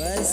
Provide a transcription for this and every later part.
बस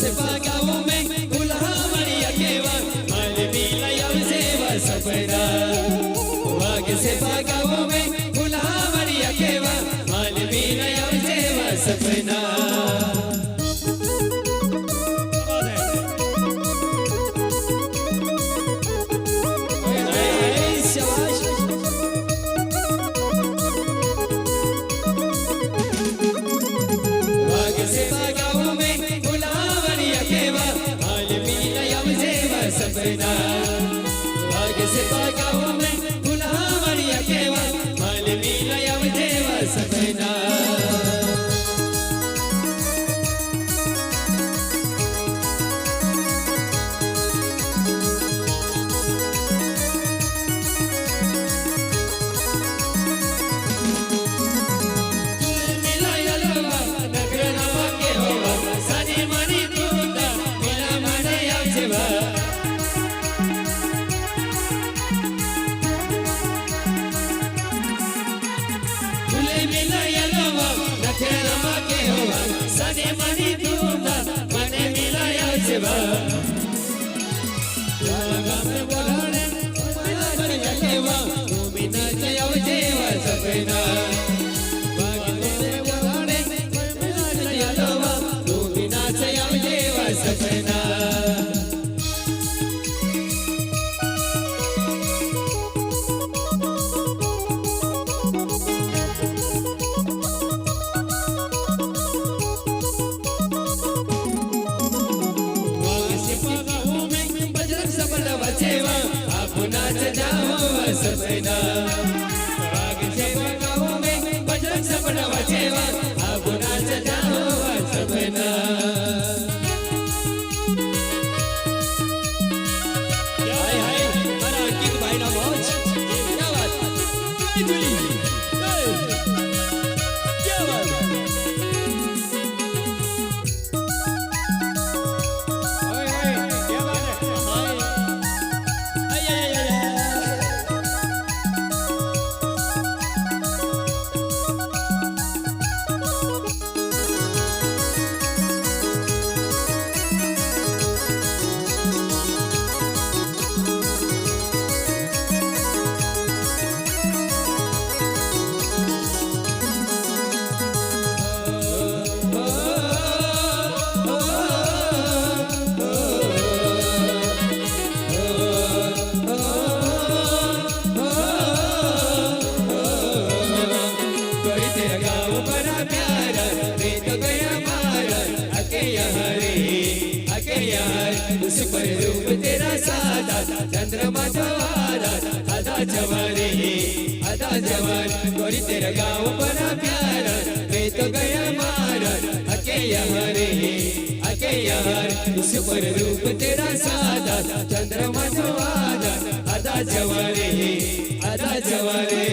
से पागाओ में गुलामड़िया केवा माल पीला यम सेवा सपना वाग से पागाओ में गुलामड़िया केवा माल पीला यम सेवा सपना वाग से पागाओ में गुलामड़िया केवा सुपर रूप तेरा सादा चंद्रमा जो आधा आधा जवारे आधा जवान गोरी तेरा गाँव बड़ा प्यारा मैं तो गया मारा अके यार सुपर रूप तेरा सादा चंद्रमा जो आधा आधा जवारे आधा जवारे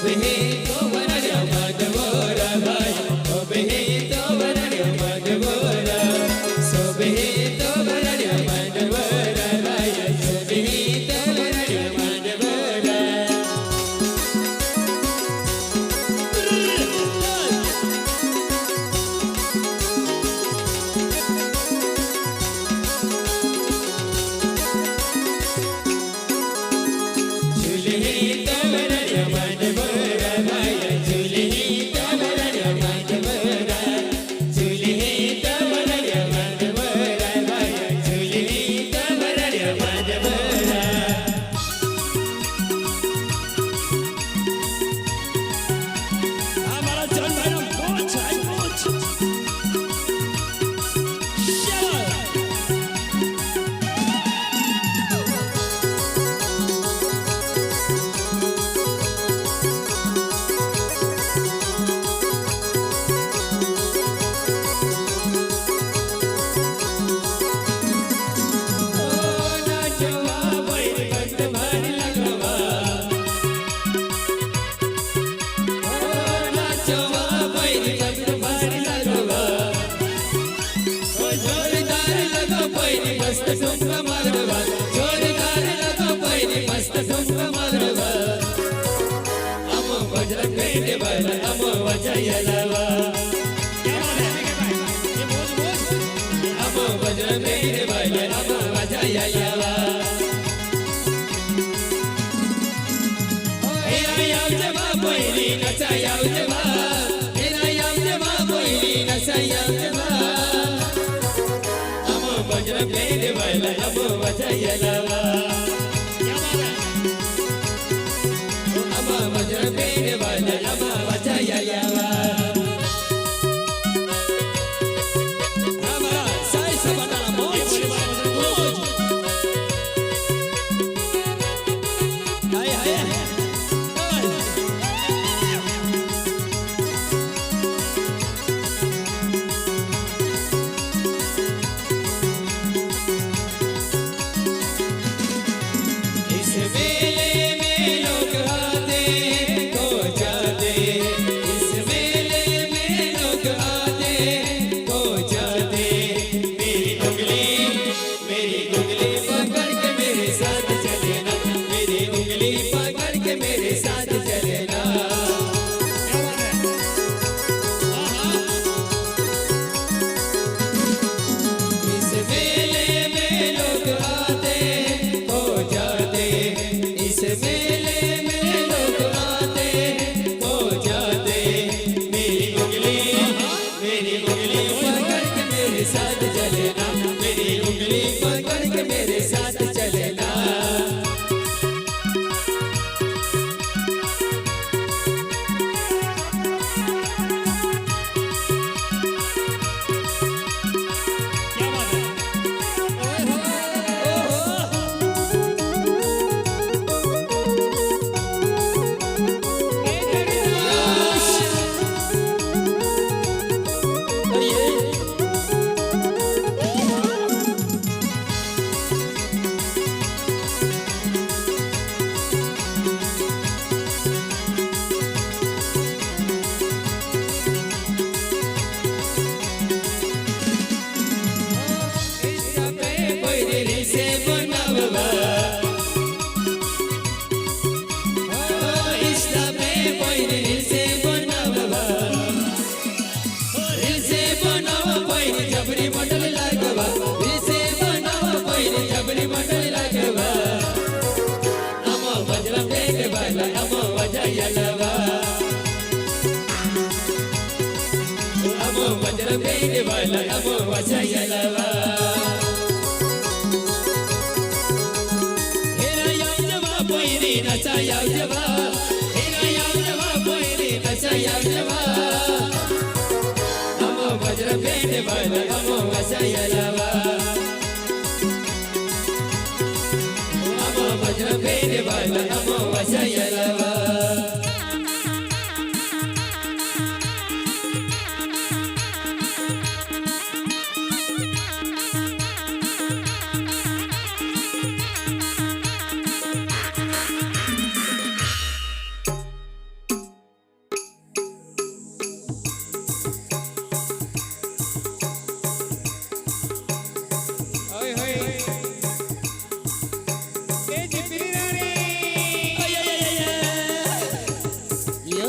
सोबे तो वरण्य माधवोरा भाई सोबे तो वरण्य माधवोरा सोबे तो वरण्य माधवोरा भाई सोबे तो वरण्य माधवोरा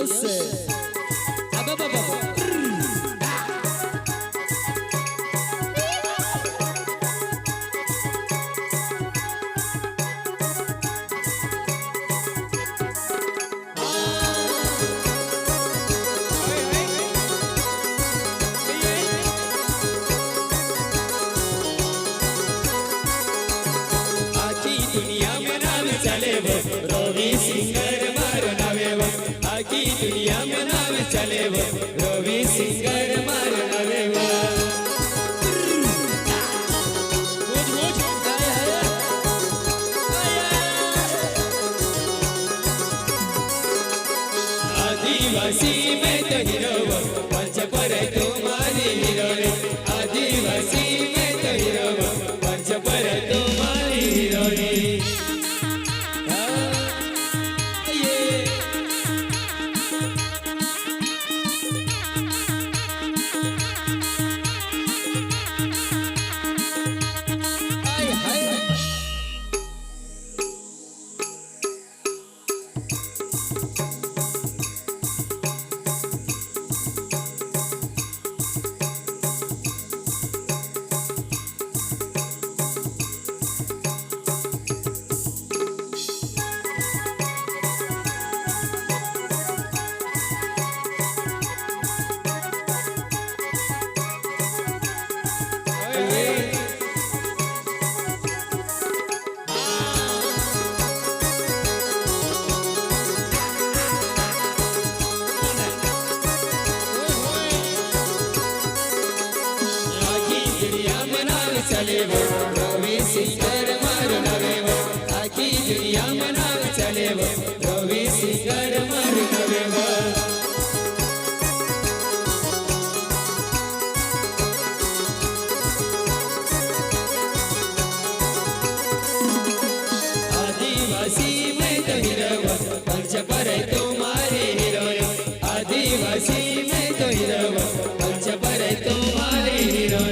यस अब अब अब दुनिया में नाम चले वो रवि सिंगर मारो नवे वो आखी दुनिया में नाम चले वो रवि सिंगर मारो नवे वो आदिवासी में तो हीरो वो पंच पर तुम्हारी हीरो रे आदिवासी में तो हीरो वो पंच पर तुम्हारी हीरो रे चले वो रवि सिंगर मारो नवे वो आखी दुनिया में नाम चले वो रवि सिंगर मारो नवे वो आदिवासी में तो हीरो वो पंच पर तुम्हारे हीरो आदिवासी में तो हीरो वो पंच पर तुम्हारे हीरो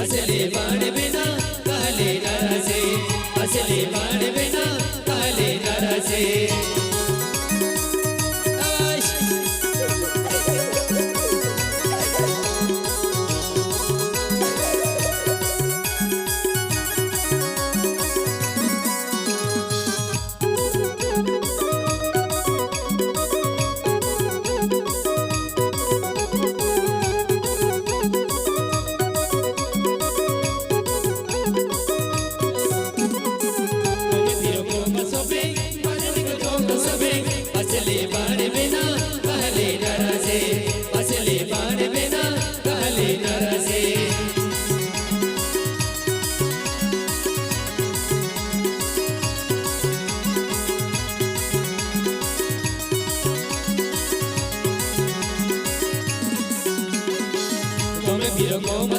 असली बाण बिना काले नरसे असली बाण बिना काले Narse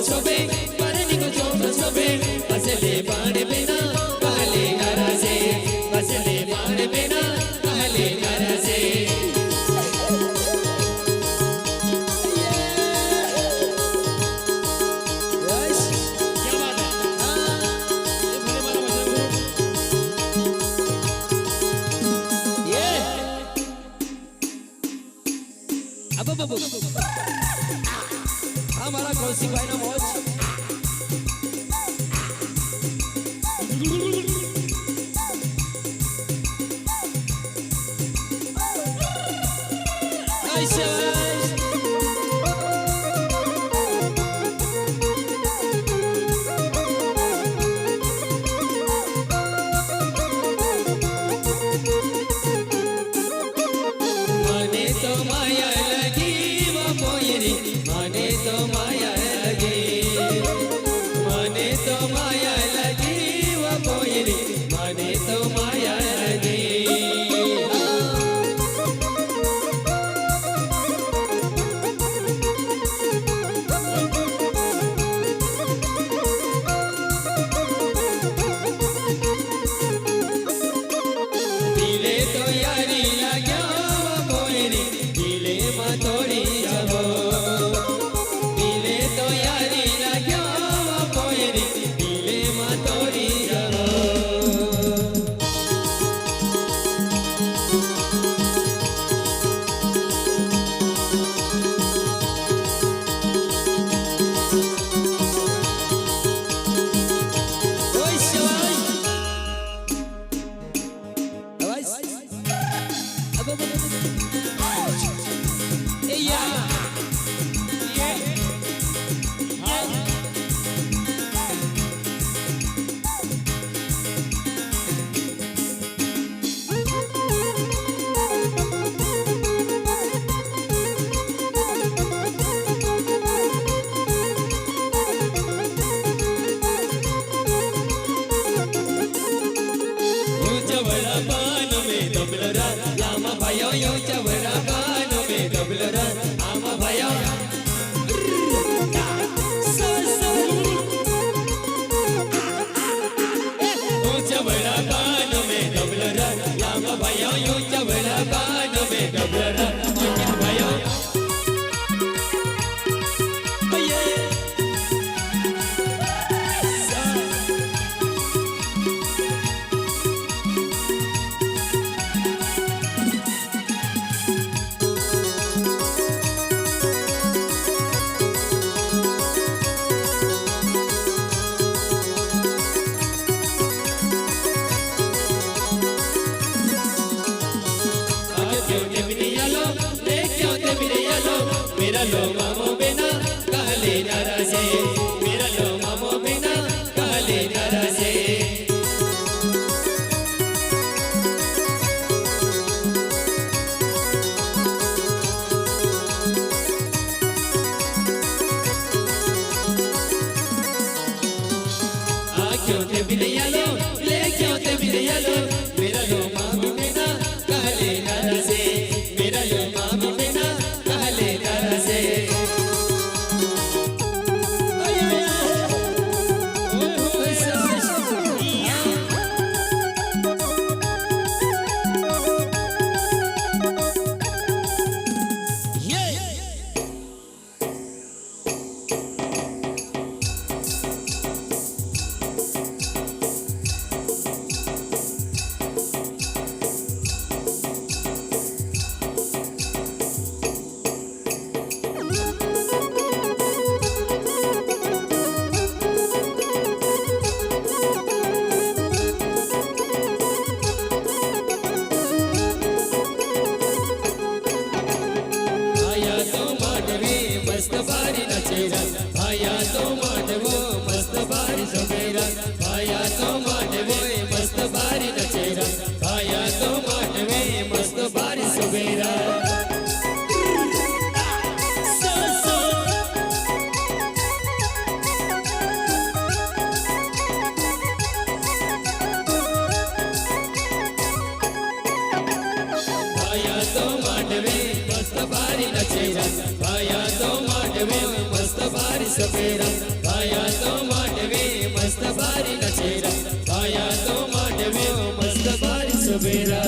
sobe parani ko choma sobe asle baan bina kaale narase asle baan bina kaale narase yes kya baat hai ye bhole mara bajna ye अब हमारा कौशिक भाई ना मौज तो माया लगी, माने तो माया लगी वो कोयरी, माने तो माया लगी। दिले तो यारी लाग्या वो कोयरी, दिले में थोड़ी जबो, दिले तो यारी लाग्या वो कोयरी, दिले में थोड़ी जबो। ओय शाबाश, चवड़ा पान में डबलरा आमा भयो यो चवड़ा पान में डबलरा आमा भयो ओ चवड़ा पान में डबलरा आमा भयो यो चवड़ा पान में डबलरा क्या भयो मेरा लो मामो बिना काले नाराजे, मेरा लो मामो बिना काले नाराजे। क्यों ते बिलिया लो ले क्यों ते बिलिया लो, मेरा लो मामो बिना काले नाराजे, मेरा लो मामो बिना काले नाराजे। मस्त बारी नचेरा भाया तो मांडवो मस्त बारी सवेरा, भाया तो मांडवे मस्त बारी नचेरा, भाया तो मांडवे मस्त बारी सवेरा। भाया तो मांडवे मस्त बारी नचेरा, भाया तो मांडवे मस्त बारी सवेरा, भाया तो मांडवे मस्त बारी नचेरा, भाया तो मांडवे मस्त बारी सवेरा।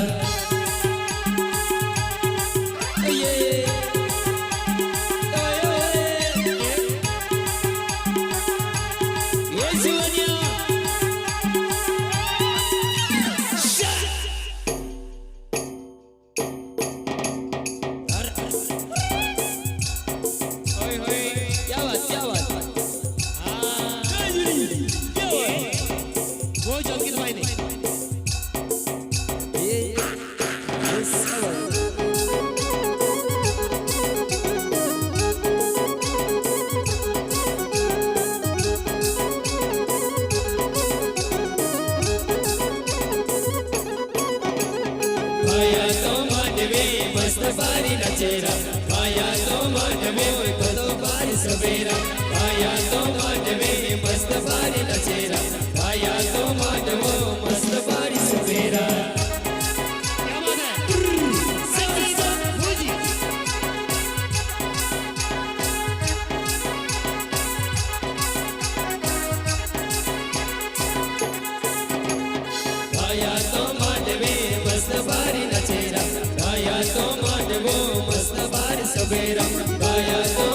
मस्त बारी नचेरा, भाया तो मांडवे तो बारी સવેરા આયા તો માંડવે મસ્ત બારી નચેરા આયા તો માંડવો મસ્ત બારી સવેરા क्या बात है संगीत भूजी આયા તો માંડવે મસ્ત બારી નચેરા આયા તો માંડવો મસ્ત બારી સવેરા આયા તો